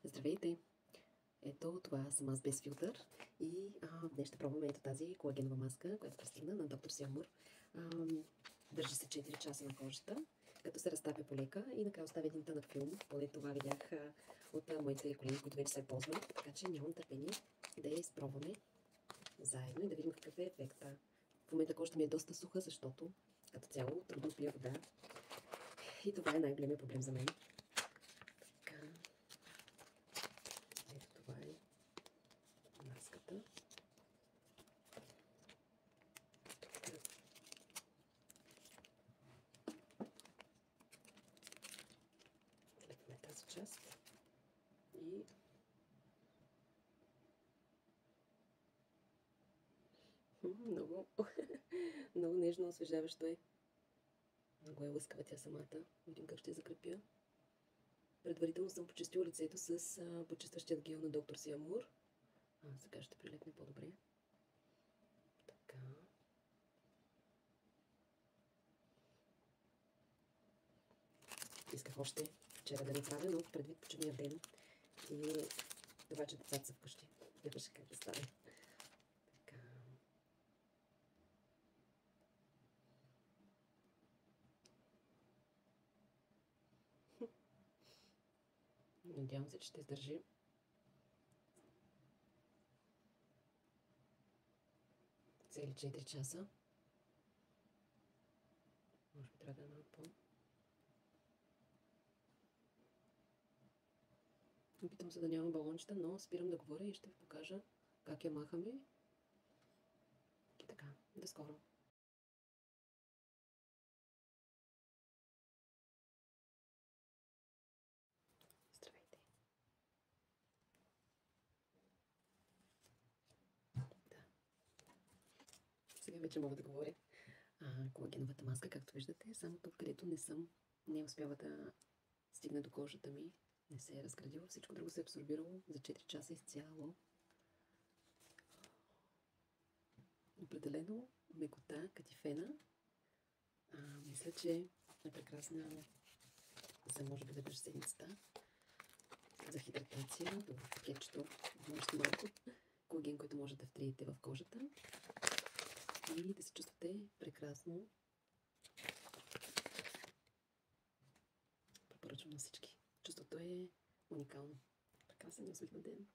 Здравейте! Ето, това съм аз без филтър и днес ще пробваме ето тази колагенова маска, която пристигна на доктор Силмур. Държи се 4 часа на кожата, като се разтапя полека и накрая оставя един тънък филм. Поне това видях от моите колеги, които вече се ползват, така че нямам търпение да я изпробваме заедно и да видим какъв е ефекта. В момента кожата ми е доста суха, защото като цяло трудно пия вода и това е най-големият проблем за мен. Така. Ето това е маската. Слепваме тази част и много, много нежно освежаващо е. Много е лъскава тя самата. Видим как ще я закрепя. Предварително съм почистила лицето с почистващият гел на доктор Силмур. Сега ще прилепне по-добре. Така. Исках още вчера да направя, но предвид почивния ден и това, че децата са вкъщи. Нямаше как да стане. Така. Надявам се, че ще издържи. Цели 4 часа. Може би трябва да е малко по. Опитвам се да нямам балончета, но спирам да говоря и ще ви покажа как я махаме. И така, до скоро! Здравейте! Да. Сега вече мога да говоря. Колагеновата маска, както виждате, само тук, където не успява да стигне до кожата ми, не се е разградило. Всичко друго се е абсорбирало за 4 часа изцяло. Определено мекота, катифена. Мисля, че е прекрасна за може би веднъж седмицата. За хидратация, в пакетчето още малко колаген, който може да втриете в кожата и да се чувствате прекрасно. Препоръчвам на всички. Чувството е уникално. Прекрасен и усмихнат ден!